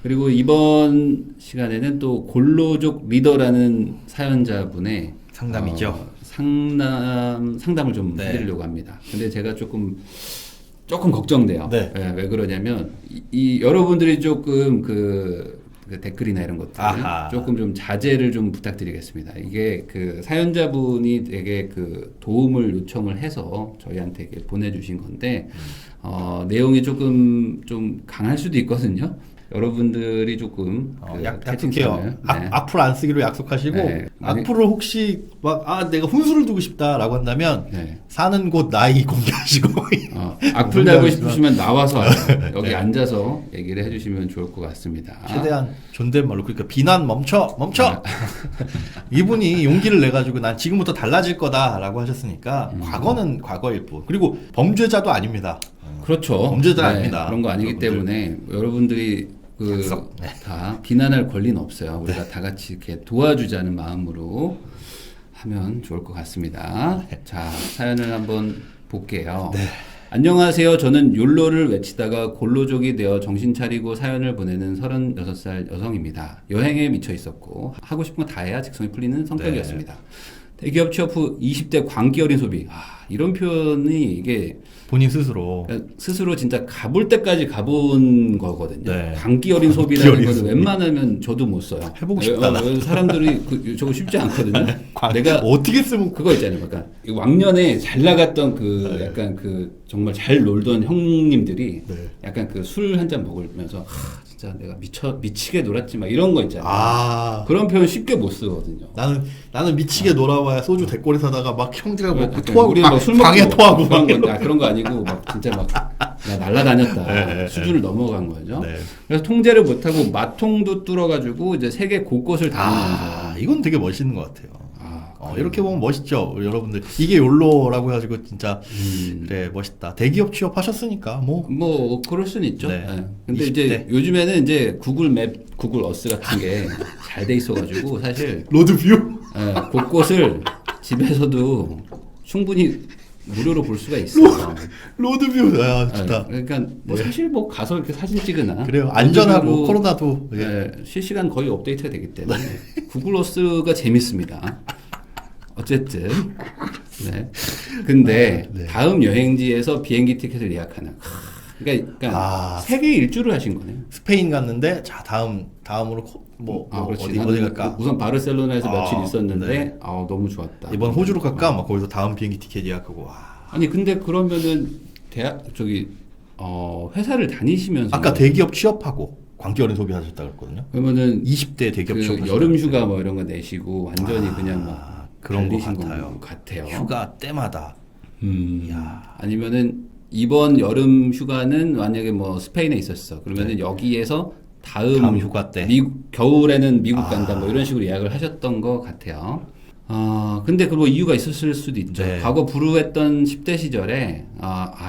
그리고 이번 시간에는 또 골로족 리더라는 사연자분의 상담이죠. 상담을 좀 네. 해드리려고 합니다. 근데 제가 조금 걱정돼요. 네. 왜 그러냐면 여러분들이 조금 그 댓글이나 이런 것들 아하. 조금 좀 자제를 좀 부탁드리겠습니다. 이게 그 사연자분이 되게 그 도움을 요청을 해서 저희한테 이렇게 보내주신 건데 내용이 조금 좀 강할 수도 있거든요. 여러분들이 조금 약속해요. 네. 앞으로 안 쓰기로 약속하시고 네. 앞으로 혹시 내가 훈수를 두고 싶다라고 한다면 네. 사는 곳 나이 공개하시고 악플 달고 공개하시면 싶으시면 나와서 여기 앉아서 얘기를 해주시면 좋을 것 같습니다. 최대한 존댓말로 그러니까 비난 멈춰 이분이 용기를 내 가지고 난 지금부터 달라질 거다라고 하셨으니까 과거는 과거일 뿐 그리고 범죄자도 아닙니다. 그렇죠. 범죄자 아닙니다. 그런 거 아니기 여러분들. 때문에 여러분들이 다 비난할 권리는 없어요. 우리가 다 같이 이렇게 도와주자는 마음으로 하면 좋을 것 같습니다. 자, 사연을 한번 볼게요. 안녕하세요. 저는 욜로를 외치다가 골로족이 되어 정신 차리고 사연을 보내는 36살 여성입니다. 여행에 미쳐 있었고 하고 싶은 거 다 해야 직성이 풀리는 성격이었습니다. 대기업 취업 후 20대 광기 어린 소비. 이런 표현이 이게 본인 스스로 스스로 진짜 가볼 때까지 가본 거거든요. 네. 광기 어린 소비라는 거는 웬만하면 저도 못 써요. 해보고 싶다. 사람들이 저거 쉽지 않거든요. 내가 어떻게 쓰면 그거 있잖아요. 약간 왕년에 잘 나갔던 약간 정말 잘 놀던 형님들이 약간 술 한 잔 먹으면서 진짜 내가 미치게 놀았지 막 이런 거 있잖아요. 그런 표현 쉽게 못 쓰거든요. 나는 미치게 놀아봐야 소주 대꼬리 사다가 막 형제가 먹고 토하고 우리 술 먹고 방에 토하고 그런 거 아니고 막 진짜 막 날라다녔다 수준을 넘어간 거죠. 그래서 통제를 못하고 마통도 뚫어가지고 이제 세계 곳곳을 다니면서 이건 되게 멋있는 것 같아요. 이렇게 보면 멋있죠, 여러분들. 이게 욜로라고 해가지고 진짜 그래 멋있다. 대기업 취업하셨으니까 뭐 그럴 수는 있죠. 네. 근데 20대. 이제 요즘에는 이제 구글 맵, 구글 어스 같은 게 잘 돼 있어가지고 사실 로드뷰 곳곳을 집에서도 충분히 무료로 볼 수가 있어요. 로드뷰 좋다. 그러니까 사실 뭐 가서 이렇게 사진 찍으나 그래요. 안전하고 코로나도 실시간 거의 업데이트가 되기 때문에 구글 어스가 재밌습니다. 어쨌든 근데 다음 여행지에서 비행기 티켓을 예약하는 그러니까 세계 일주를 하신 거네요. 스페인 갔는데 자 다음으로 어디 갈까? 우선 바르셀로나에서 며칠 있었는데 너무 좋았다. 이번 호주로 갈까? 막 거기서 다음 비행기 티켓 예약하고 아니 근데 그러면은 회사를 다니시면서 아까 대기업 취업하고 광기 어린 소비 하셨다 그랬거든요. 그러면은 20대 대기업 취업 여름 휴가 뭐 이런 거 내시고 완전히 그냥 막 그런 거 같아요. 휴가 때마다. 아니면은 이번 여름 휴가는 만약에 뭐 스페인에 있었어. 그러면은 여기에서 다음 휴가 때 겨울에는 미국 간다 뭐 이런 식으로 예약을 하셨던 것 같아요. 근데 그 뭐 이유가 있었을 수도 있죠. 과거 불우했던 10대 시절에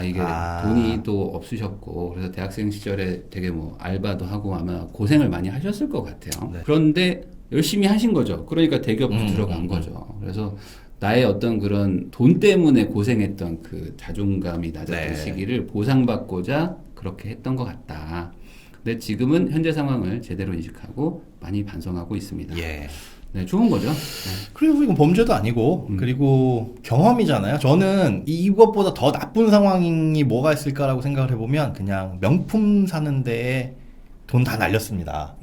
이게 돈이 또 없으셨고 그래서 대학생 시절에 되게 뭐 알바도 하고 아마 고생을 많이 하셨을 것 같아요. 그런데 열심히 하신 거죠. 그러니까 대기업도 들어간 거죠. 그래서 나의 어떤 그런 돈 때문에 고생했던 그 자존감이 낮았던 시기를 보상받고자 그렇게 했던 것 같다. 근데 지금은 현재 상황을 제대로 인식하고 많이 반성하고 있습니다. 좋은 거죠. 그리고 이건 범죄도 아니고 그리고 경험이잖아요. 저는 이것보다 더 나쁜 상황이 뭐가 있을까라고 생각을 해보면 그냥 명품 사는데 돈 다 날렸습니다.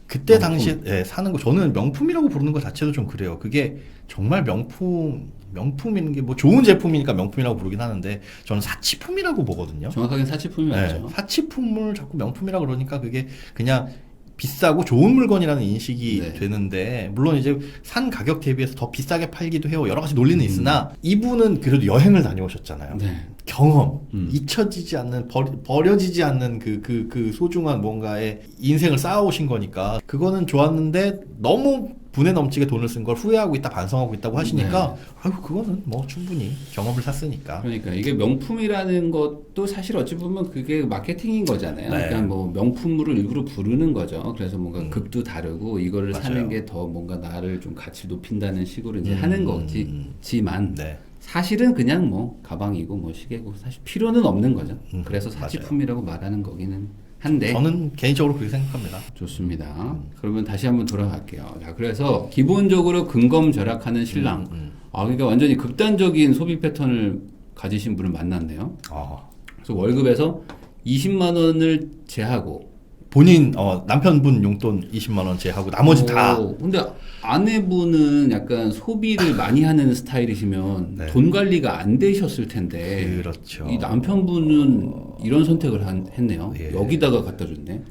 그때 당시에 사는 거 저는 명품이라고 부르는 것 자체도 좀 그래요. 그게 정말 명품인 게 뭐 좋은 제품이니까 명품이라고 부르긴 하는데 저는 사치품이라고 보거든요. 정확하게 사치품이 맞죠. 사치품을 자꾸 명품이라고 그러니까 그게 그냥 비싸고 좋은 물건이라는 인식이 되는데 물론 이제 산 가격 대비해서 더 비싸게 팔기도 해요. 여러 가지 논리는 있으나 이분은 그래도 여행을 다녀오셨잖아요. 경험, 잊혀지지 않는 버려지지 않는 그 소중한 뭔가의 인생을 쌓아오신 거니까 그거는 좋았는데 너무 분에 넘치게 돈을 쓴 걸 후회하고 있다 반성하고 있다고 하시니까 그거는 뭐 충분히 경험을 샀으니까. 그러니까 이게 명품이라는 것도 사실 어찌 보면 그게 마케팅인 거잖아요. 그러니까 뭐 명품으로 일부러 부르는 거죠. 그래서 뭔가 급도 다르고 이거를 사는 게 더 뭔가 나를 좀 가치 높인다는 식으로 이제 하는 거지만 사실은 그냥 뭐 가방이고 뭐 시계고 사실 필요는 없는 거죠. 그래서 사치품이라고 말하는 거기는 한데 저는 개인적으로 그렇게 생각합니다. 좋습니다. 그러면 다시 한번 돌아갈게요. 자, 그래서 기본적으로 근검절약하는 신랑. 그러니까 완전히 극단적인 소비 패턴을 가지신 분을 만났네요. 그래서 월급에서 20만 원을 제하고 본인 남편분 용돈 20만 원 제하고 나머지 다. 근데 아내분은 약간 소비를 많이 하는 스타일이시면 네. 돈 관리가 안 되셨을 텐데 그렇죠. 이 남편분은 이런 선택을 했네요. 예. 여기다가 갖다 줬네.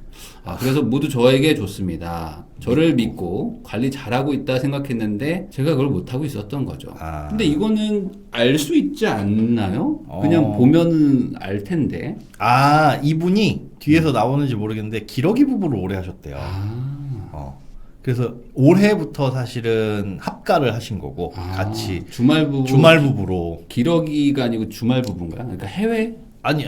그래서 모두 저에게 줬습니다. 저를 믿고 관리 잘하고 있다 생각했는데 제가 그걸 못하고 있었던 거죠. 근데 이거는 알 수 있지 않나요? 그냥 보면 알 텐데. 이분이 뒤에서 나오는지 모르겠는데 기러기 부부를 오래 하셨대요. 그래서 올해부터 사실은 합가를 하신 거고 같이 주말 부부로. 기러기가 아니고 주말 부부인가요? 그러니까 해외? 아니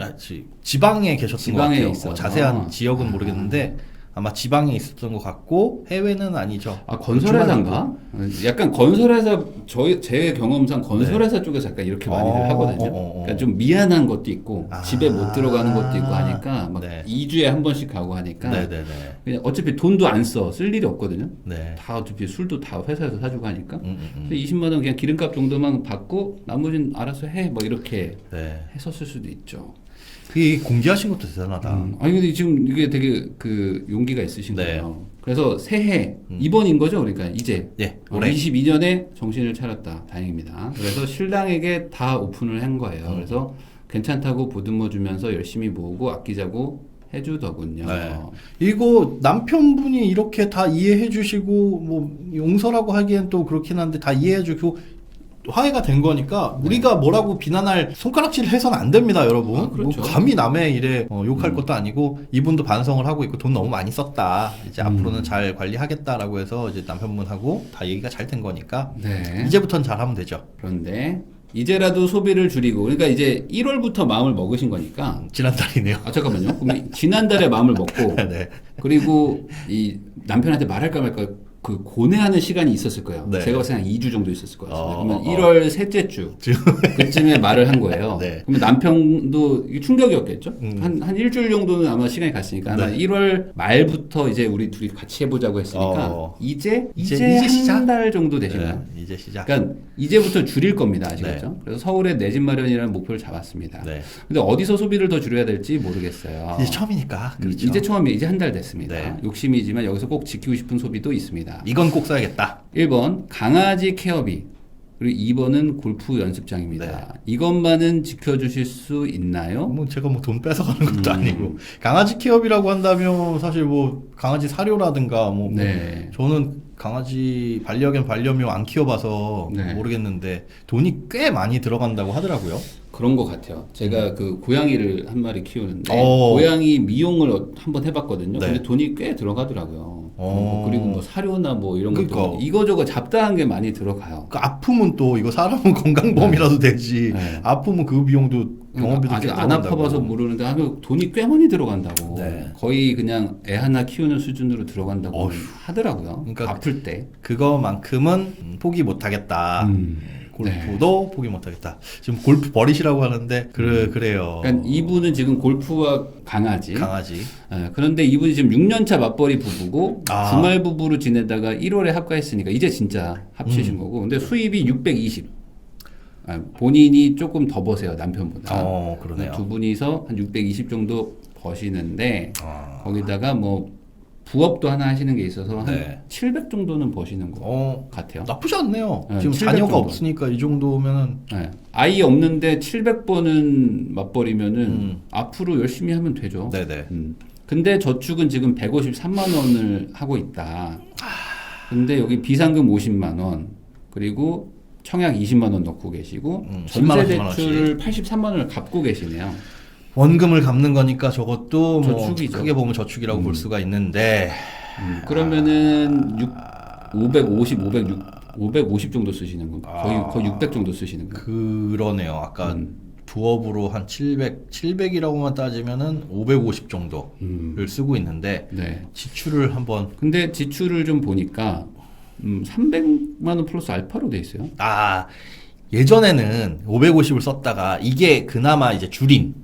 지방에 계셨던 것 같아요. 있어서. 자세한 지역은 모르겠는데 아마 지방에 있었던 것 같고 해외는 아니죠. 건설회사인가? 약간 건설회사 제 경험상 건설회사 쪽에서 약간 이렇게 많이들 하거든요. 그러니까 좀 미안한 것도 있고 집에 못 들어가는 것도 있고 하니까 막 2주에 한 번씩 가고 하니까 그냥 어차피 돈도 안 쓸 일이 없거든요. 다 어차피 술도 다 회사에서 사주고 하니까 20만 원 그냥 기름값 정도만 받고 나머지는 알아서 해 뭐 이렇게 했었을 수도 있죠. 그게 공개하신 것도 대단하다. 근데 지금 이게 되게 그 용기가 있으신 거예요. 그래서 새해 이번인 거죠, 그러니까 이제 올해 22년에 정신을 차렸다. 다행입니다. 그래서 신랑에게 다 오픈을 한 거예요. 그래서 괜찮다고 보듬어 주면서 열심히 모으고 아끼자고 해주더군요. 이거 남편분이 이렇게 다 이해해 주시고 뭐 용서라고 하기엔 또 그렇긴 한데 다 이해해 주고 화해가 된 거니까 우리가 뭐라고 비난할 손가락질 해서는 안 됩니다, 여러분. 그렇죠. 뭐 감히 남의 일에 욕할 것도 아니고 이분도 반성을 하고 있고 돈 너무 많이 썼다. 이제 앞으로는 잘 관리하겠다라고 해서 이제 남편분하고 다 얘기가 잘 된 거니까 이제부터는 잘 하면 되죠. 그런데 이제라도 소비를 줄이고 그러니까 이제 1월부터 마음을 먹으신 거니까 지난달이네요. 잠깐만요. 그럼 지난달에 마음을 먹고 그리고 이 남편한테 말할까 말까 그 고뇌하는 시간이 있었을 거예요. 제가 봤을 때 한 2주 정도 있었을 것 같습니다. 그러면 1월 셋째 주 그쯤에 말을 한 거예요. 그러면 남편도 충격이었겠죠. 한 일주일 정도는 아마 시간이 갔으니까 아마 1월 말부터 이제 우리 둘이 같이 해보자고 했으니까 이제 한 달 정도 되시나요? 이제 시작. 그러니까 이제부터 줄일 겁니다. 아시겠죠? 그래서 서울에 내 집 마련이라는 목표를 잡았습니다. 근데 어디서 소비를 더 줄여야 될지 모르겠어요. 이제 처음이니까. 그렇죠. 이제 처음이에요. 이제 한 달 됐습니다. 욕심이지만 여기서 꼭 지키고 싶은 소비도 있습니다. 이건 꼭 써야겠다. 1번 강아지 케어비 그리고 2번은 골프 연습장입니다. 이것만은 지켜주실 수 있나요? 뭐 제가 뭐 돈 뺏어가는 것도 아니고 강아지 케어비라고 한다면 사실 뭐 강아지 사료라든가 뭐 저는 강아지 반려견 반려묘 안 키워봐서 모르겠는데 돈이 꽤 많이 들어간다고 하더라고요. 그런 것 같아요. 제가 그 고양이를 한 마리 키우는데 고양이 미용을 한번 해봤거든요. 근데 돈이 꽤 들어가더라고요. 그리고 뭐 사료나 뭐 이런 것도 이거저거 잡다한 게 많이 들어가요. 그 아프면 또 이거 사람은 건강보험이라도 되지. 아프면 그 비용도 병원비도 아직 안 아파봐서 모르는데 하면 돈이 꽤 많이 들어간다고. 거의 그냥 애 하나 키우는 수준으로 들어간다고 하더라고요. 그러니까 아플 때. 그거만큼은 포기 못하겠다. 골프도 포기 못하겠다. 지금 골프 버리시라고 하는데 그래요. 그러니까 이분은 지금 골프와 강아지. 그런데 이분이 지금 6년차 맞벌이 부부고 주말 부부로 지내다가 1월에 합가했으니까 이제 진짜 합치신 거고. 근데 수입이 620. 본인이 조금 더 버세요, 남편보다. 그러네요. 두 분이서 한 620 정도 버시는데 거기다가 뭐 부업도 하나 하시는 게 있어서 한 700 정도는 버시는 것 같아요. 나쁘지 않네요. 지금 자녀가 없으니까 이 정도면은 아이 없는데 700번은 맞벌이면은 앞으로 열심히 하면 되죠. 근데 저축은 지금 153만 원을 하고 있다. 근데 여기 비상금 50만 원 그리고 청약 20만 원 넣고 계시고 전세 대출을 83만 원을 갚고 계시네요. 원금을 갚는 거니까 저것도 저축이죠. 뭐 크게 보면 저축이라고 볼 수가 있는데 그러면은 550 정도 쓰시는 거 거의 600 정도 쓰시는 거. 그러네요. 아까 부업으로 한 700이라고만 따지면은 550 정도를 쓰고 있는데 지출을 한번 근데 지출을 좀 보니까 300만 원 플러스 알파로 돼 있어요. 예전에는 550을 썼다가 이게 그나마 이제 줄인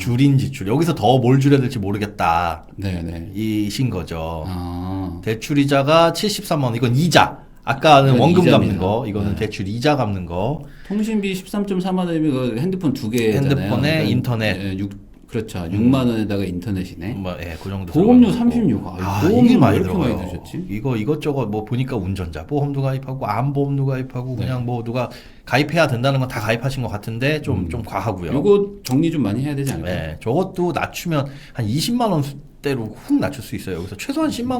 줄인 지출. 여기서 더 뭘 줄여야 될지 모르겠다. 네네. 이신 거죠. 아. 대출이자가 73만 원. 이건 이자. 아까는 이건 원금 이자입니다. 갚는 거. 이거는 네. 대출 이자 갚는 거. 통신비 13.4만 원이면 그 핸드폰 2개잖아요. 핸드폰에 인터넷. 그렇죠. 6만 원에다가 인터넷이네. 뭐, 예, 그 정도. 보험료 들어가는 36. 거고. 보험료 이게 많이 왜 이렇게 들어가요. 많이 드셨지? 이거 이것저것 뭐 보니까 운전자 보험도 가입하고 암보험도 가입하고 네. 그냥 뭐 누가 가입해야 된다는 건 다 가입하신 것 같은데 좀 과하고요. 이거 정리 좀 많이 해야 되지 않을까요? 네, 저것도 낮추면 한 20만 원대로 훅 낮출 수 있어요. 여기서 최소한 10만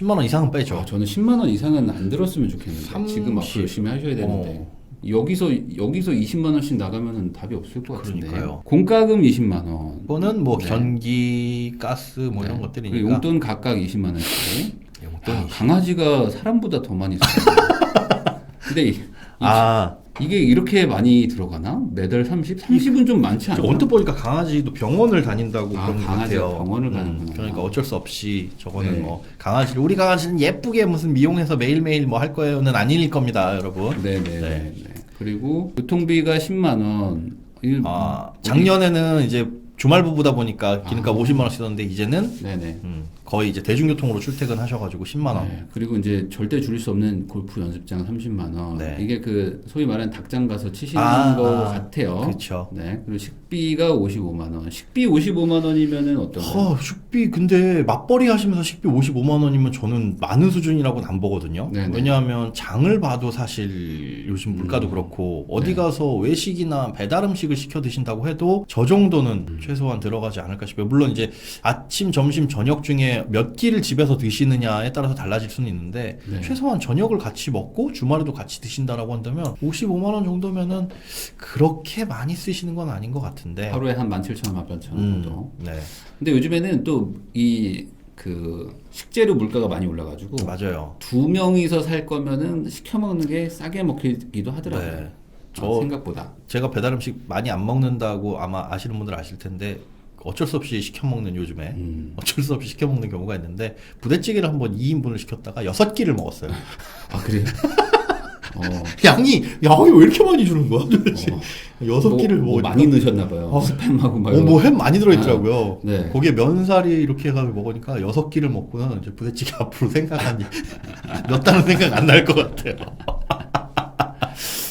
원 이상은 빼죠. 아, 저는 10만 원 이상은 안 들었으면 좋겠는데 30. 지금 앞으로 열심히 하셔야 되는데 여기서 20만 원씩 나가면은 답이 없을 것 같은데. 그러니까요. 공과금 20만 원. 이거는 뭐 네. 전기, 가스 뭐 이런 네. 것들이니까. 그리고 용돈 각각 20만 원씩. 용돈이. 아, 강아지가 사람보다 더 많이 써요. 근데 이게 이렇게 많이 들어가나? 매달 30? 30은 좀 많지 않나? 언뜻 보니까 강아지도 병원을 다닌다고 그런 것 강아지가 같아요. 병원을 가는구나. 그러니까 어쩔 수 없이 저거는 네. 뭐 강아지를 우리 강아지는 예쁘게 무슨 미용해서 매일매일 뭐 할 거예요는 아닐 겁니다, 여러분. 네네. 네. 그리고 교통비가 10만 원. 작년에는 이제 주말 부부다 보니까 기름값 50만 원씩 썼는데 이제는 네네. 거의 이제 대중교통으로 출퇴근하셔가지고 10만 원. 네. 그리고 이제 절대 줄일 수 없는 골프 연습장 30만 원. 네. 이게 그 소위 말하는 닭장 가서 치시는 거 같아요. 그렇죠. 네. 그리고 식비가 55만 원. 식비 55만 원이면은 어떤가요? 식비 근데 맞벌이 하시면서 식비 55만 원이면 저는 많은 수준이라고는 안 보거든요. 네네. 왜냐하면 장을 봐도 사실 요즘 물가도 그렇고 어디 네. 가서 외식이나 배달 음식을 시켜 드신다고 해도 저 정도는 최소한 들어가지 않을까 싶어요. 물론 이제 아침, 점심, 저녁 중에 몇 끼를 집에서 드시느냐에 따라서 달라질 수는 있는데 네. 최소한 저녁을 같이 먹고 주말에도 같이 드신다라고 한다면 55만 원 정도면은 그렇게 많이 쓰시는 건 아닌 것 같은데. 하루에 한 17,000원, 18,000원 정도. 네. 근데 요즘에는 또 이 그 식재료 물가가 많이 올라가지고 맞아요. 2명이서 살 거면은 시켜 먹는 게 싸게 먹히기도 하더라고요. 네. 생각보다. 제가 배달 음식 많이 안 먹는다고 아마 아시는 분들 아실 텐데 어쩔 수 없이 시켜 먹는 요즘에 어쩔 수 없이 시켜 먹는 경우가 있는데 부대찌개를 한번 2인분을 시켰다가 6끼를 먹었어요. 아 그래요? 양이 왜 이렇게 많이 주는 거야 도대체? 6끼를 뭐 먹으니까 많이 넣으셨나 봐요. 스팸하고 막. 뭐 햄 많이 들어있더라고요. 네. 거기에 면사리 이렇게 해가지고 먹으니까 6끼를 먹고는 이제 부대찌개 앞으로 생각하니 몇 달은 생각 안 날 것 같아요.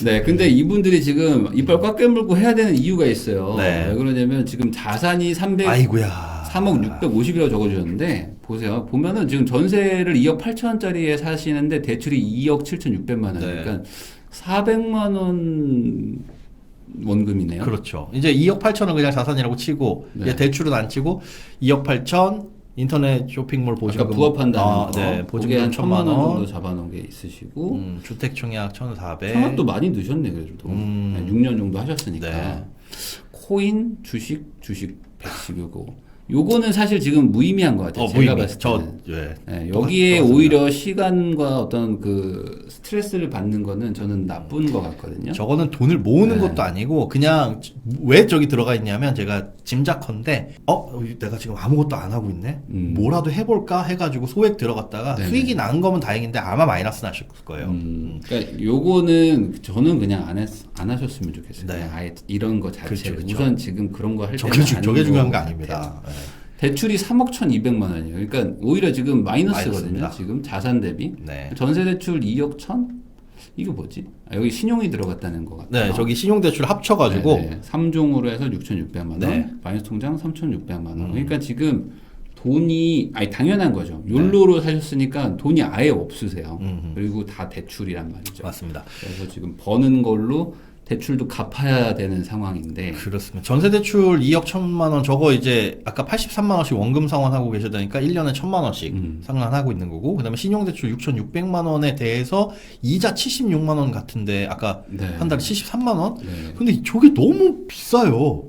네, 근데 이분들이 지금 이빨 꽉 깨물고 해야 되는 이유가 있어요. 네. 왜 그러냐면 지금 자산이 아이고야. 3억 650이라고 적어주셨는데 보세요. 보면은 지금 전세를 2억 8천원짜리에 사시는데 대출이 2억 7,600만 원. 네. 그러니까 400만 원 원금이네요. 그렇죠. 이제 2억 8천은 그냥 자산이라고 치고 네. 이제 대출은 안 치고 2억 8천 인터넷 쇼핑몰 보증금 아까 부업한다는 거. 네, 그게 보증금 한 1,000만 원 1,000만 정도 원. 잡아놓은 게 있으시고 주택 청약 1,400. 청약도 많이 넣으셨네 그래도. 6년 정도 하셨으니까. 네. 코인, 주식 110이고 요거는 사실 지금 무의미한 것 같아요. 제가 무의미. 봤을 때는. 네, 똑같- 여기에 똑같습니다. 오히려 시간과 어떤 그 스트레스를 받는 거는 저는 나쁜 것 같거든요. 저거는 돈을 모으는 네. 것도 아니고 그냥 왜 저기 들어가 있냐면 제가 짐작컨대 내가 지금 아무것도 안 하고 있네 뭐라도 해볼까 해가지고 소액 들어갔다가 네네. 수익이 난 거면 다행인데 아마 마이너스 나실 거예요. 그러니까 요거는 저는 그냥 안 하셨으면 좋겠어요. 네. 그냥 아예 이런 거 자체를. 그렇죠. 우선 지금 그런 거 할 때는 저게 중요한 거 아닙니다. 네. 대출이 3억 1,200만 원이에요. 그러니까 오히려 지금 마이너스거든요. 마이너스입니다. 지금 자산 대비. 네. 전세 대출 2억 1,000? 이거 뭐지? 여기 신용이 들어갔다는 것 같아요. 네, 저기 신용대출 합쳐가지고 네, 3종으로 해서 6,600만 원, 네. 마이너스 통장 3,600만 원. 그러니까 지금 돈이 당연한 거죠. 욜로로 사셨으니까 돈이 아예 없으세요. 그리고 다 대출이란 말이죠. 맞습니다. 그래서 지금 버는 걸로 대출도 갚아야 되는 상황인데. 그렇습니다. 전세대출 2억 1천만 원 저거 이제 아까 83만 원씩 원금 상환하고 계시다니까 1년에 1,000만 원씩 상환하고 있는 거고 그다음에 신용대출 6,600만 원에 대해서 이자 76만 원 같은데 아까 네. 한 달에 73만 원? 네. 근데 저게 너무 비싸요.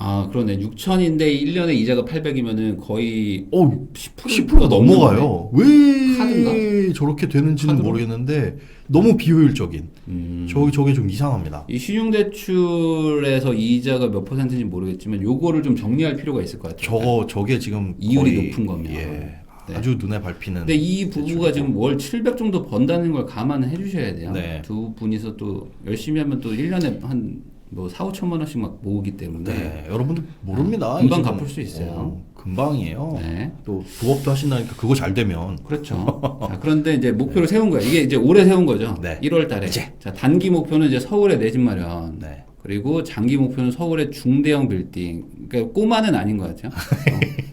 아, 그러네. 6천인데 1년에 이자가 800이면은 거의 10%가 10%가 넘어가요. 왜 카드인가? 저렇게 되는지는 카드로? 모르겠는데 너무 비효율적인. 저게 좀 이상합니다. 이 신용대출에서 이자가 몇 %인지 모르겠지만 요거를 좀 정리할 필요가 있을 것 같아요. 저게 지금 이율이 거의, 높은 거면. 예, 네. 아주 눈에 밟히는. 근데 이 부부가 지금 월 700 정도 번다는 걸 감안해 주셔야 돼요. 네. 두 분이서 또 열심히 하면 또 1년에 한 뭐 4, 5천만 원씩 막 모으기 때문에 네, 여러분들 모릅니다. 금방 요즘. 갚을 수 있어요. 금방이에요. 네. 또 부업도 하신다니까 그거 잘 되면. 그렇죠. 자, 그런데 이제 목표를 세운 거예요. 이게 이제 올해 세운 거죠. 네. 1월 달에. 이제. 자, 단기 목표는 이제 서울의 내 집 마련. 네. 그리고 장기 목표는 서울의 중대형 빌딩. 그러니까 꼬마는 아닌 것 같아요.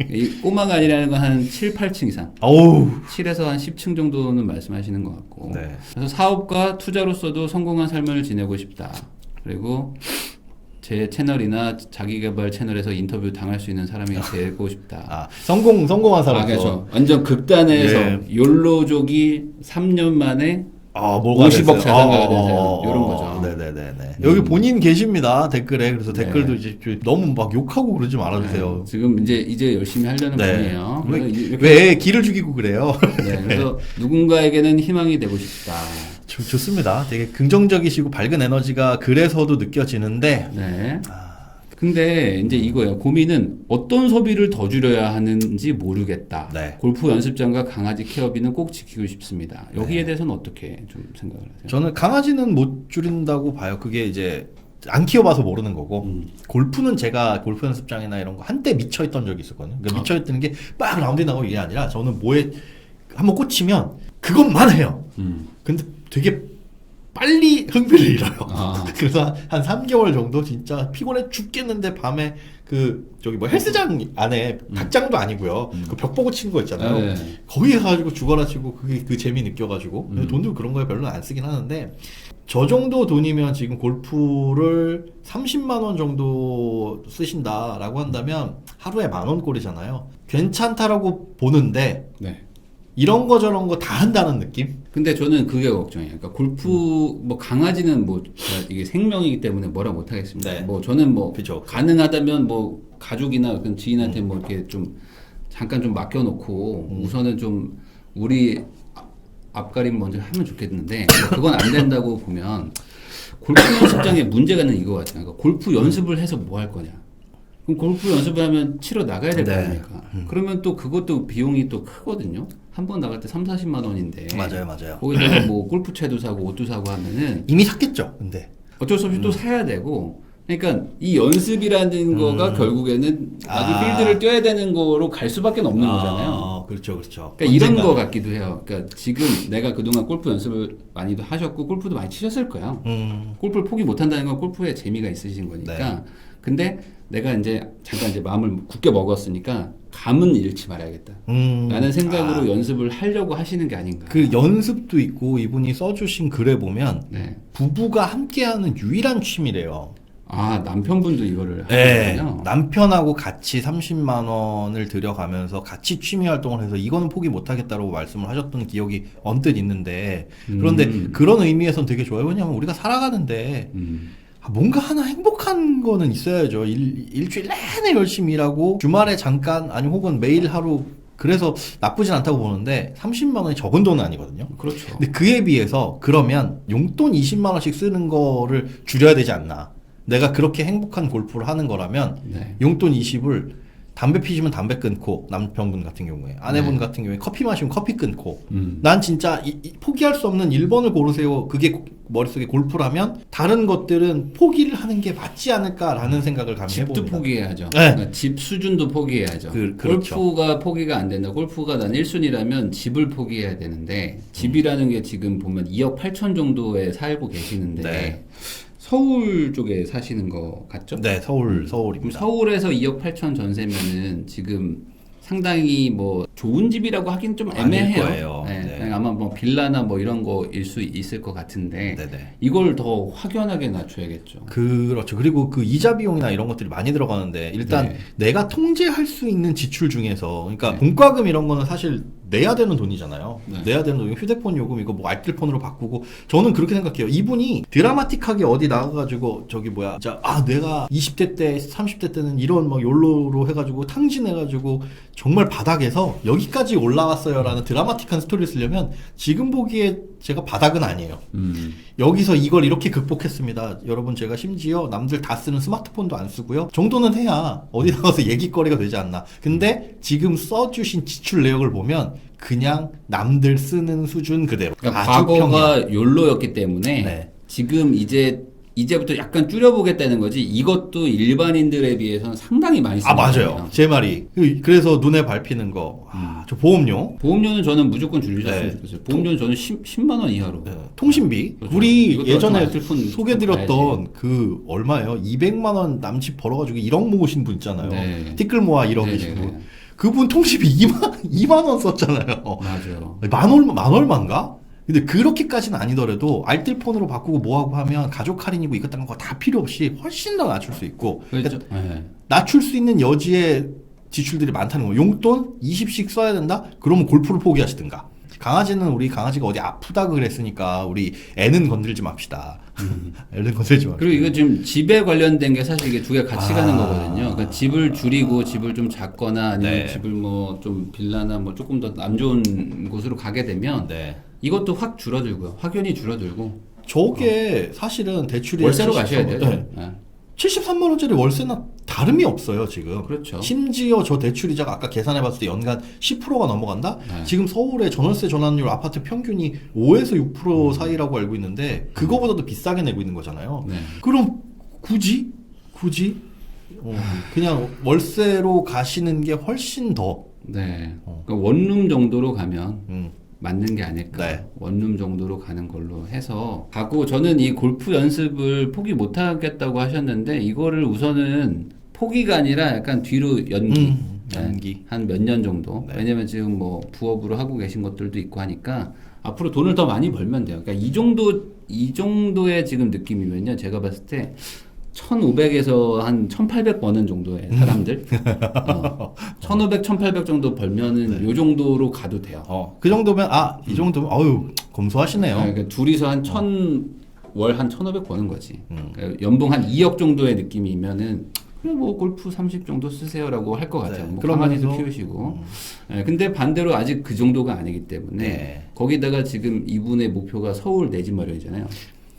이 꼬마가 아니라는 건 한 7, 8층 이상. 어우. 7에서 한 10층 정도는 말씀하시는 것 같고. 네. 그래서 사업과 투자로서도 성공한 삶을 지내고 싶다. 그리고 제 채널이나 자기개발 채널에서 인터뷰 당할 수 있는 사람이 되고 싶다. 아, 성공한 사람. 그렇죠. 완전 극단에서 예. 욜로족이 3년 만에 아, 50억 자산가가 되세요. 이런 거죠. 네네네네. 여기 본인 계십니다. 댓글에. 그래서 네. 댓글도 이제 너무 막 욕하고 그러지 말아주세요. 지금 이제 열심히 하려는 네. 분이에요. 왜 기를 죽이고 그래요? 네, 그래서 누군가에게는 희망이 되고 싶다. 좋습니다. 되게 긍정적이시고 밝은 에너지가 그래서도 느껴지는데. 네. 근데 이제 이거예요. 고민은 어떤 소비를 더 줄여야 하는지 모르겠다. 네. 골프 연습장과 강아지 케어비는 꼭 지키고 싶습니다. 여기에 대해서는 어떻게 좀 생각을 하세요? 저는 강아지는 못 줄인다고 봐요. 그게 이제 안 키워봐서 모르는 거고 골프는 제가 골프 연습장이나 이런 거 한때 미쳐있던 적이 있었거든요. 그러니까 미쳐있던 게 빡 라운드 나가고 이게 아니라 저는 뭐에 한번 꽂히면 그것만 해요. 근데 되게 빨리 흥미를 잃어요. 그래서 한 3개월 정도 진짜 피곤해 죽겠는데 밤에 저기 뭐 헬스장 안에 닭장도 아니고요. 그 벽 보고 치는 거 있잖아요. 네. 거기 가가지고 죽어라 치고 그게 그 재미 느껴가지고 돈도 그런 거에 별로 안 쓰긴 하는데 저 정도 돈이면 지금 골프를 30만 원 정도 쓰신다라고 한다면 하루에 10,000원 꼴이잖아요. 괜찮다라고 보는데 네. 이런 거 저런 거 다 한다는 느낌? 근데 저는 그게 걱정이에요. 그러니까 골프 뭐 강아지는 뭐 이게 생명이기 때문에 뭐라 못 하겠습니다. 네. 뭐 저는 뭐 그쵸. 가능하다면 뭐 가족이나 그런 지인한테 뭐 이렇게 좀 잠깐 좀 맡겨놓고 우선은 좀 우리 앞가림 먼저 하면 좋겠는데 뭐 그건 안 된다고 보면 골프 연습장에 문제가 있는 이거 같아요. 그러니까 골프 연습을 해서 뭐 할 거냐? 그럼 골프 연습을 하면 치러 나가야 될 거 네. 아닙니까? 그러면 또 그것도 비용이 또 크거든요. 한 번 나갈 때 3, 40만 원인데. 맞아요. 거기다가 뭐 골프채도 사고 옷도 사고 하면은 이미 샀겠죠, 근데. 어쩔 수 없이 또 사야 되고. 그러니까 이 연습이라는 거가 결국에는 나중에 필드를 뛰어야 되는 거로 갈 수밖에 없는 거잖아요. 그렇죠. 그러니까 이런 거 같기도 해요. 그러니까 지금 내가 그동안 골프 연습을 많이도 하셨고 골프도 많이 치셨을 거예요. 골프를 포기 못 한다는 건 골프에 재미가 있으신 거니까. 네. 근데 내가 이제 잠깐 이제 마음을 굳게 먹었으니까 감은 잃지 말아야겠다. 라는 생각으로 연습을 하려고 하시는 게 아닌가. 그 연습도 있고 이분이 써주신 글에 보면 네. 부부가 함께하는 유일한 취미래요. 아, 남편분도 이거를 네, 하시군요. 남편하고 같이 30만 원을 들여가면서 같이 취미 활동을 해서 이거는 포기 못하겠다라고 말씀을 하셨던 기억이 언뜻 있는데 그런데 그런 의미에선 되게 좋아요. 왜냐하면 우리가 살아가는데 뭔가 하나 행복한 거는 있어야죠. 일주일 내내 열심히 일하고 주말에 잠깐 아니 혹은 매일 하루 그래서 나쁘진 않다고 보는데 30만 원이 적은 돈은 아니거든요. 그렇죠. 근데 그에 비해서 그러면 용돈 20만 원씩 쓰는 거를 줄여야 되지 않나. 내가 그렇게 행복한 골프를 하는 거라면 네. 용돈 20을 담배 피시면 담배 끊고 남편분 같은 경우에 아내분 같은 경우에 커피 마시면 커피 끊고 난 진짜 포기할 수 없는 1번을 고르세요. 그게 머릿속에 골프라면 다른 것들은 포기를 하는 게 맞지 않을까라는 생각을 감히 집도 해봅니다. 포기해야죠. 네. 그러니까 집 수준도 포기해야죠. 그렇죠. 골프가 포기가 안 된다. 골프가 난 1순위라면 집을 포기해야 되는데 집이라는 게 지금 보면 2억 8천 정도에 살고 계시는데 네. 서울 쪽에 사시는 거 같죠? 네, 그럼 서울입니다. 서울에서 2억 8천 전세면은 지금 상당히 뭐 좋은 집이라고 하긴 좀 애매해요. 거예요. 네, 네. 그냥 아마 뭐 빌라나 뭐 이런 거일 수 있을 것 같은데 네네. 이걸 더 확연하게 낮춰야겠죠. 그렇죠. 그리고 그 이자 비용이나 이런 것들이 많이 들어가는데 일단 네. 내가 통제할 수 있는 지출 중에서 그러니까 네. 공과금 이런 거는 사실 내야 되는 돈이잖아요. 네. 내야 되는 돈, 휴대폰 요금 이거 뭐 알뜰폰으로 바꾸고 저는 그렇게 생각해요. 이분이 드라마틱하게 어디 나가가지고 저기 뭐야, 자, 내가 20대 때, 30대 때는 이런 막 욜로로 해가지고 탕진해가지고 정말 바닥에서 여기까지 올라왔어요라는 드라마틱한 스토리를 쓰려면 지금 보기에 제가 바닥은 아니에요. 여기서 이걸 이렇게 극복했습니다. 여러분 제가 심지어 남들 다 쓰는 스마트폰도 안 쓰고요. 정도는 해야 어디 나가서 얘기거리가 되지 않나. 근데 지금 써주신 지출 내역을 보면 그냥 남들 쓰는 수준 그대로. 그러니까 아주 과거가 욜로였기 때문에 네. 지금 이제 이제부터 약간 줄여보겠다는 거지 이것도 일반인들에 비해서는 상당히 많이 쓰는 맞아요. 거예요. 제 말이. 그래서 눈에 밟히는 거. 저 보험료. 보험료는 저는 무조건 줄이셨으면 네. 좋겠어요. 보험료는 저는 10만 원 이하로. 네. 통신비. 그렇죠. 우리 이것도 예전에 좀 슬픈 소개드렸던 그 얼마예요? 200만 원 남짓 벌어가지고 1억 모으신 분 있잖아요. 네. 티끌 모아 1억이신 네, 네, 분. 네. 그분 통신비 2만 원 썼잖아요. 맞아요. 만 얼마인가? 근데 그렇게까지는 아니더라도 알뜰폰으로 바꾸고 뭐하고 하면 가족 할인이고 이것 다른 거 다 필요 없이 훨씬 더 낮출 수 있고 그렇죠. 그러니까 네. 낮출 수 있는 여지의 지출들이 많다는 거예요. 용돈 20씩 써야 된다? 그러면 골프를 포기하시든가. 강아지는 우리 강아지가 어디 아프다 그랬으니까 우리 애는 건들지 맙시다. 애는 건들지 맙시다. 그리고 이거 지금 집에 관련된 게 사실 이게 두 개 같이 가는 거거든요. 그러니까 집을 줄이고 집을 좀 작거나 아니면 네. 집을 뭐 좀 빌라나 뭐 조금 더 안 좋은 곳으로 가게 되면 네. 이것도 확 줄어들고요. 확연히 줄어들고 저게 사실은 대출이 월세로 가셔야 돼요. 네. 네. 73만 원짜리 월세나 다름이 없어요, 지금. 그렇죠. 심지어 저 대출이자가 아까 계산해 봤을 때 연간 10%가 넘어간다? 네. 지금 서울의 전월세 전환율 아파트 평균이 5에서 6% 사이라고 알고 있는데 그거보다도 비싸게 내고 있는 거잖아요. 네. 그럼 굳이 그냥 월세로 가시는 게 훨씬 더 네. 그러니까 원룸 정도로 가면 맞는 게 아닐까. 네. 원룸 정도로 가는 걸로 해서 가고 저는 이 골프 연습을 포기 못 하겠다고 하셨는데 이거를 우선은 포기가 아니라 약간 뒤로 연기. 연기. 한 몇 년 정도. 네. 왜냐면 지금 뭐 부업으로 하고 계신 것들도 있고 하니까 앞으로 돈을 더 많이 벌면 돼요. 그러니까 이 정도의 지금 느낌이면요. 제가 봤을 때 1,500에서 한 1,800 버는 정도의 사람들. 1,500, 1,800 정도 벌면은 요 정도로 가도 돼요. 그 정도면 이 정도면 어유 검소하시네요. 그러니까 둘이서 한 월 한 1,500 버는 거지. 그러니까 연봉 한 2억 정도의 느낌이면은 그래 뭐 골프 30 정도 쓰세요라고 할 것 같아요. 네, 뭐 그런 강아지도 면에서, 키우시고. 네, 근데 반대로 아직 그 정도가 아니기 때문에 네. 거기다가 지금 이분의 목표가 서울 내 집 마련이잖아요.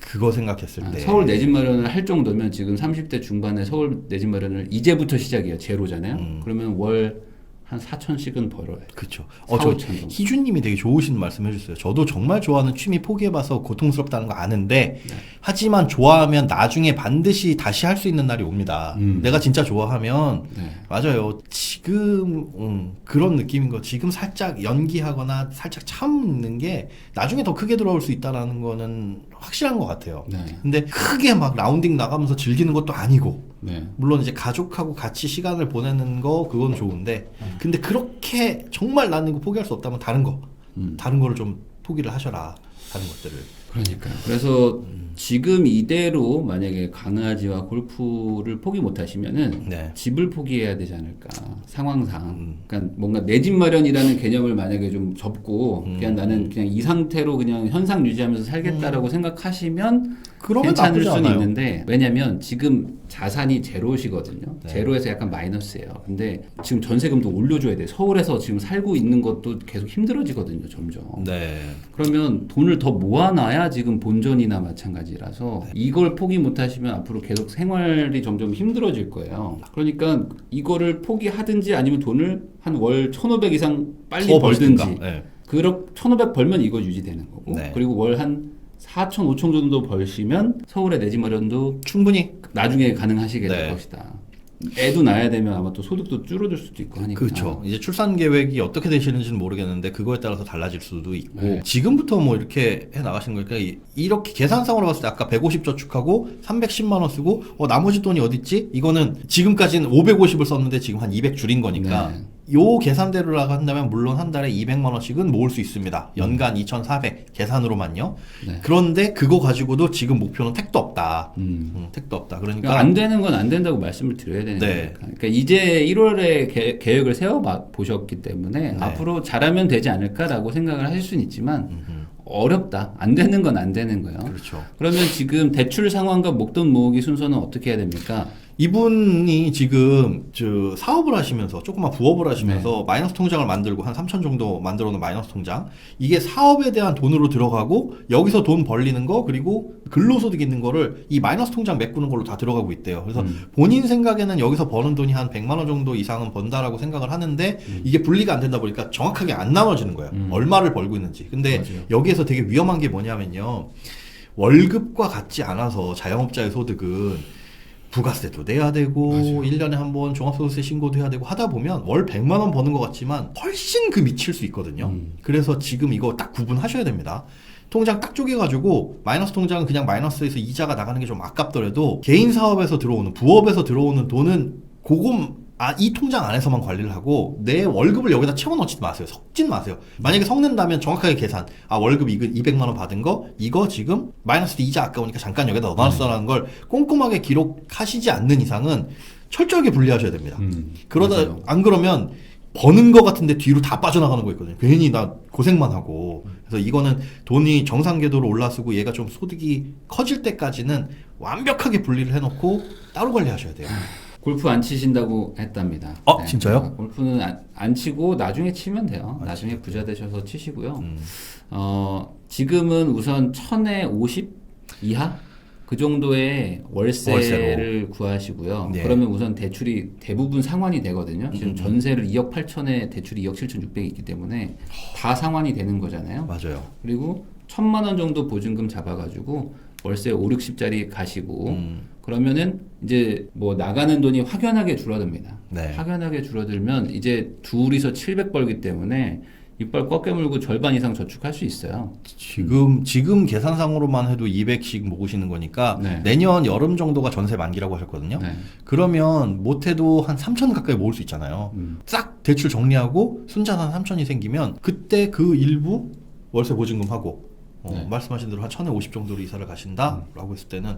그거 생각했을 때 서울 내 집 마련을 할 정도면 지금 30대 중반에 서울 내 집 마련을 이제부터 시작이에요. 제로잖아요. 그러면 월 한 4천씩은 벌어요. 그렇죠. 4, 저 5천 정도. 희준님이 되게 좋으신 말씀 해주셨어요. 저도 정말 좋아하는 취미 포기해봐서 고통스럽다는 거 아는데 하지만 좋아하면 나중에 반드시 다시 할 수 있는 날이 옵니다. 내가 진짜 좋아하면 맞아요. 지금 그런 느낌인 거. 지금 살짝 연기하거나 살짝 참는 게 나중에 더 크게 들어올 수 있다는 거는 확실한 것 같아요. 네. 근데 크게 막 라운딩 나가면서 즐기는 것도 아니고 네. 물론 이제 가족하고 같이 시간을 보내는 거 그건 좋은데 근데 그렇게 정말 나는 이거 포기할 수 없다면 다른 거를 좀 포기를 하셔라. 다른 것들을. 그러니까요. 그래서 지금 이대로 만약에 강아지와 골프를 포기 못 하시면은 네. 집을 포기해야 되지 않을까. 상황상. 그러니까 뭔가 내 집 마련이라는 개념을 만약에 좀 접고 그냥 나는 그냥 이 상태로 그냥 현상 유지하면서 살겠다라고 생각하시면 그러면 괜찮을 나쁘지 수는 않아요. 있는데 왜냐면 지금 자산이 제로시거든요. 네. 제로에서 약간 마이너스예요. 근데 지금 전세금도 올려줘야 돼. 서울에서 지금 살고 있는 것도 계속 힘들어지거든요. 점점. 네. 그러면 돈을 더 모아놔야 지금 본전이나 마찬가지라서 이걸 포기 못하시면 앞으로 계속 생활이 점점 힘들어질 거예요. 그러니까 이거를 포기하든지 아니면 돈을 한 월 1,500 이상 빨리 더 벌든지 벌든가. 네. 1,500 벌면 이거 유지되는 거고 네. 그리고 월 한 4천, 5천 정도 벌시면 서울에 내 집 마련도 충분히 나중에 가능하시게 될 네. 것이다. 애도 낳아야 되면 아마 또 소득도 줄어들 수도 있고 하니까. 그렇죠. 이제 출산 계획이 어떻게 되시는지는 모르겠는데 그거에 따라서 달라질 수도 있고 네. 지금부터 뭐 이렇게 해 나가시는 거니까 이렇게 계산상으로 봤을 때 아까 150 저축하고 310만 원 쓰고 나머지 돈이 어디 있지? 이거는 지금까지는 550을 썼는데 지금 한 200 줄인 거니까 네. 요 계산대로 한다면 물론 한 달에 200만 원씩은 모을 수 있습니다. 연간 2,400 계산으로만요. 네. 그런데 그거 가지고도 지금 목표는 택도 없다. 택도 없다. 그러니까 안 되는 건 안 된다고 말씀을 드려야 되는 네. 거니까. 그러니까 이제 1월에 계획을 세워 보셨기 때문에 네. 앞으로 잘하면 되지 않을까라고 생각을 하실 수는 있지만 어렵다. 안 되는 건 안 되는 거예요. 그렇죠. 그러면 지금 대출 상환과 목돈 모으기 순서는 어떻게 해야 됩니까? 이분이 지금 사업을 하시면서 조그만 부업을 하시면서 마이너스 통장을 만들고 한 3천 정도 만들어 놓은 마이너스 통장 이게 사업에 대한 돈으로 들어가고 여기서 돈 벌리는 거 그리고 근로소득 있는 거를 이 마이너스 통장 메꾸는 걸로 다 들어가고 있대요. 그래서 본인 생각에는 여기서 버는 돈이 한 100만 원 정도 이상은 번다라고 생각을 하는데 이게 분리가 안 된다 보니까 정확하게 안 나눠지는 거예요. 얼마를 벌고 있는지. 근데 맞아요. 여기에서 되게 위험한 게 뭐냐면요. 월급과 같지 않아서 자영업자의 소득은 부가세도 내야 되고 맞아요. 1년에 한 번 종합소득세 신고도 해야 되고 하다 보면 월 100만 원 버는 것 같지만 훨씬 그 미칠 수 있거든요. 그래서 지금 이거 딱 구분하셔야 됩니다. 통장 딱 쪼개가지고 마이너스 통장은 그냥 마이너스에서 이자가 나가는 게 좀 아깝더라도 개인 사업에서 들어오는 부업에서 들어오는 돈은 이 통장 안에서만 관리를 하고 내 월급을 여기다 채워넣지 마세요. 섞진 마세요. 만약에 섞는다면 정확하게 계산. 월급 200만 원 받은 거 이거 지금 마이너스 이자 아까우니까 잠깐 여기다 넣어놨어라는 걸 꼼꼼하게 기록하시지 않는 이상은 철저하게 분리하셔야 됩니다. 그러다 맞아요. 안 그러면 버는 거 같은데 뒤로 다 빠져나가는 거 있거든요. 괜히 나 고생만 하고. 그래서 이거는 돈이 정상 궤도로 올라서고 얘가 좀 소득이 커질 때까지는 완벽하게 분리를 해놓고 따로 관리하셔야 돼요. 골프 안 치신다고 했답니다. 진짜요? 골프는 안 치고 나중에 치면 돼요. 나중에 부자 되셔서 치시고요. 지금은 우선 1000에 50 이하? 그 정도의 월세를 구하시고요. 네. 그러면 우선 대출이 대부분 상환이 되거든요. 지금 전세를 2억 8천에 대출이 2억 7천 6백이 있기 때문에 다 상환이 되는 거잖아요. 맞아요. 그리고 1000만 원 정도 보증금 잡아가지고 월세 5, 60짜리 가시고 그러면은 이제 뭐 나가는 돈이 확연하게 줄어듭니다. 네. 확연하게 줄어들면 이제 둘이서 700 벌기 때문에 이빨 꺾여 물고 절반 이상 저축할 수 있어요. 지금 계산상으로만 해도 200씩 모으시는 거니까 네. 내년 여름 정도가 전세 만기라고 하셨거든요. 네. 그러면 못해도 한 3천 가까이 모을 수 있잖아요. 싹 대출 정리하고 순자산 3천이 생기면 그때 그 일부 월세 보증금 하고 네. 말씀하신 대로 한 1000에 50 정도로 이사를 가신다라고 했을 때는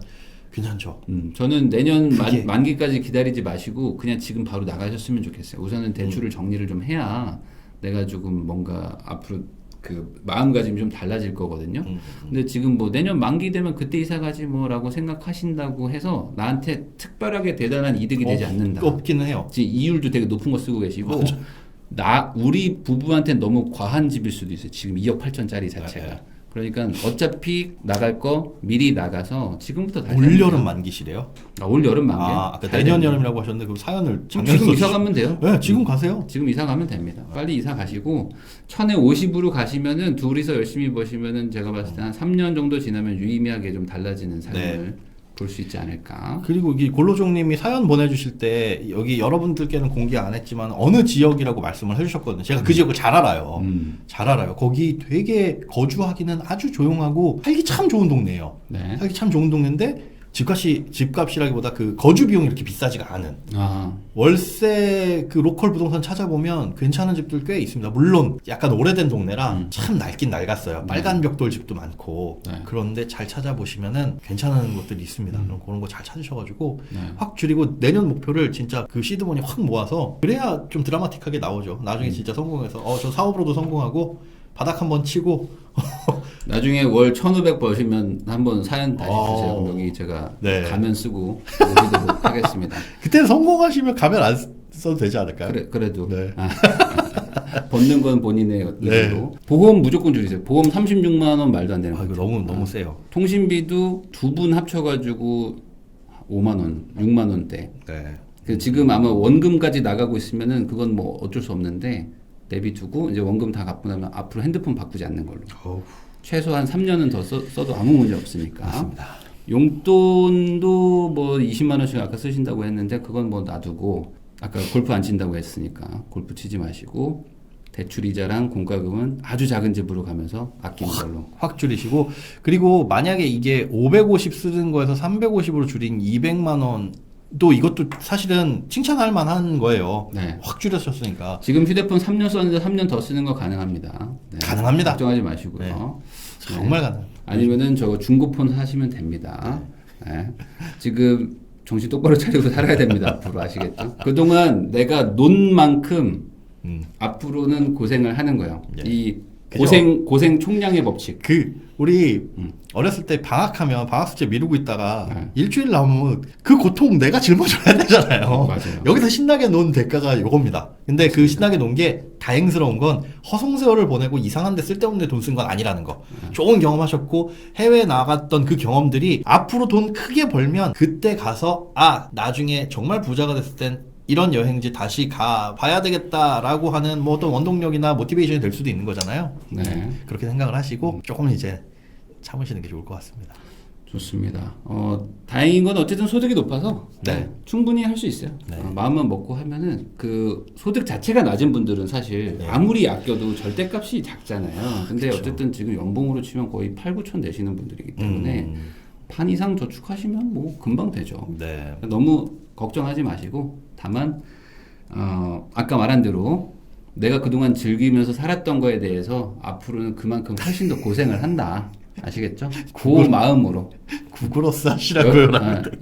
괜찮죠. 저는 내년 그게... 만기까지 기다리지 마시고 그냥 지금 바로 나가셨으면 좋겠어요. 우선은 대출을 정리를 좀 해야 내가 조금 뭔가 앞으로 그 마음가짐이 좀 달라질 거거든요. 근데 지금 뭐 내년 만기 되면 그때 이사 가지 뭐라고 생각하신다고 해서 나한테 특별하게 대단한 이득이 되지 않는다. 없기는 해요. 지금 이율도 되게 높은 거 쓰고 계시고 우리 부부한테 너무 과한 집일 수도 있어요. 지금 2억 8천짜리 자체가. 네. 그러니까 어차피 나갈 거 미리 나가서 지금부터 다시 올 여름 만기시래요? 올 여름 만기? 아까 내년 여름이라고 하셨는데 그 사연을 지금 이사 가면 돼요? 네, 지금 가세요. 지금 이사 가면 됩니다. 빨리 이사 가시고 1000에 50으로 가시면은 둘이서 열심히 버시면은 제가 봤을 때 한 3년 정도 지나면 유의미하게 좀 달라지는 삶을 네. 볼 수 있지 않을까. 그리고 이 골로종님이 사연 보내주실 때 여기 여러분들께는 공개 안 했지만 어느 지역이라고 말씀을 해주셨거든요. 제가 그 지역을 잘 알아요. 잘 알아요. 거기 되게 거주하기는 아주 조용하고 살기 참 좋은 동네예요. 네. 살기 참 좋은 동네인데 집값이라기보다 그 거주 비용이 이렇게 비싸지가 않은. 월세 그 로컬 부동산 찾아보면 괜찮은 집들 꽤 있습니다. 물론 약간 오래된 동네라 참 낡긴 낡았어요. 빨간 벽돌 집도 많고. 네. 그런데 잘 찾아보시면은 괜찮은 것들이 있습니다. 그럼 그런 거 잘 찾으셔가지고 네. 확 줄이고 내년 목표를 진짜 그 시드머니 확 모아서 그래야 좀 드라마틱하게 나오죠. 나중에 진짜 성공해서 저 사업으로도 성공하고 바닥 한번 치고 나중에 월 1,500 버시면 한번 사연 다시 주세요. 여기 제가 네. 가면 쓰고 오시도록 하겠습니다. 그때 성공하시면 가면 안 써도 되지 않을까요? 그래도 네. 벗는 건 본인의 의도로. 네. 보험 무조건 줄이세요. 보험 36만 원 말도 안 되는 이거 거죠. 너무 세요. 통신비도 두 분 합쳐가지고 5만 원, 6만 원대. 네. 지금 아마 원금까지 나가고 있으면은 그건 뭐 어쩔 수 없는데 내비두고 이제 원금 다 갚고 나면 앞으로 핸드폰 바꾸지 않는 걸로. 최소한 3년은 더 써도 아무 문제 없으니까. 맞습니다. 용돈도 뭐 20만 원씩 아까 쓰신다고 했는데 그건 뭐 놔두고 아까 골프 안 친다고 했으니까 골프 치지 마시고 대출 이자랑 공과금은 아주 작은 집으로 가면서 아끼는 걸로. 확 줄이시고 그리고 만약에 이게 550 쓰는 거에서 350으로 줄인 200만 원 또 이것도 사실은 칭찬할 만한 거예요. 네. 확 줄여셨으니까. 지금 휴대폰 3년 썼는데 3년 더 쓰는 거 가능합니다. 네. 가능합니다. 걱정하지 마시고요. 네. 정말 가능. 아니면은 저거 중고폰 사시면 됩니다. 네. 지금 정신 똑바로 차리고 살아야 됩니다. 앞으로 아시겠죠? 그동안 내가 논 만큼 앞으로는 고생을 하는 거예요. 네. 이 그죠? 고생 총량의 법칙. 우리 어렸을 때 방학하면 방학 숙제 미루고 있다가 일주일 남으면 그 고통 내가 짊어져야 되잖아요. 맞아요. 여기서 신나게 논 대가가 이겁니다. 근데 그 신나게 논 게 다행스러운 건 허송세월을 보내고 이상한 데 쓸데없는 데 돈 쓴 건 아니라는 거. 좋은 경험하셨고 해외 나갔던 그 경험들이 앞으로 돈 크게 벌면 그때 가서 나중에 정말 부자가 됐을 땐 이런 여행지 다시 가봐야 되겠다라고 하는 뭐 어떤 원동력이나 모티베이션이 될 수도 있는 거잖아요. 네. 그렇게 생각을 하시고 조금 이제 참으시는 게 좋을 것 같습니다. 좋습니다. 다행인 건 어쨌든 소득이 높아서 네. 충분히 할 수 있어요. 네. 마음만 먹고 하면은 그 소득 자체가 낮은 분들은 사실 네. 아무리 아껴도 절대값이 작잖아요. 근데 그쵸. 어쨌든 지금 연봉으로 치면 거의 8, 9천 내시는 분들이기 때문에 반 이상 저축하시면 뭐 금방 되죠. 네. 너무 걱정하지 마시고 다만 아까 말한 대로 내가 그동안 즐기면서 살았던 거에 대해서 앞으로는 그만큼 훨씬 더 고생을 한다. 아시겠죠? 그 마음으로 구글어스 하시라고요.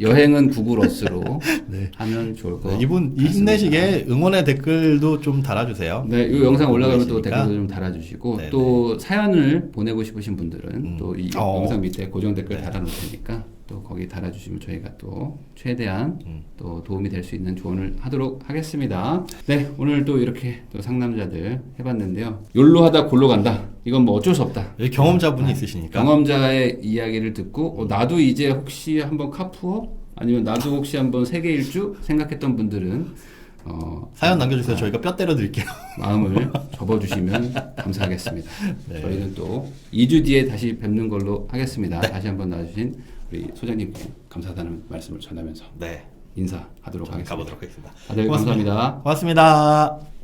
여행은 구글어스로 네. 하면 좋을 것 이분 같습니다. 힘내시게 응원의 댓글도 좀 달아주세요. 네, 이 영상 올라가면 또 보내시니까. 댓글도 좀 달아주시고 네네. 또 사연을 보내고 싶으신 분들은 또 이 어. 영상 밑에 고정 댓글 네. 달아놓을 테니까 또 거기 달아주시면 저희가 또 최대한 또 도움이 될 수 있는 조언을 하도록 하겠습니다. 네, 오늘 또 이렇게 또 상남자들 해봤는데요. 욜로 하다 골로 간다. 이건 뭐 어쩔 수 없다. 여기 경험자분이 있으시니까. 경험자의 이야기를 듣고 나도 이제 혹시 한번 카푸어 아니면 나도 혹시 한번 세계 일주 생각했던 분들은 사연 남겨주세요. 저희가 뼈 때려 드릴게요. 마음을 접어주시면 감사하겠습니다. 네. 저희는 또 2주 뒤에 다시 뵙는 걸로 하겠습니다. 다시 한번 나와주신 우리 소장님께 감사하다는 말씀을 전하면서 네. 인사하도록 하겠습니다. 가보도록 하겠습니다. 다들 감사합니다. 고맙습니다.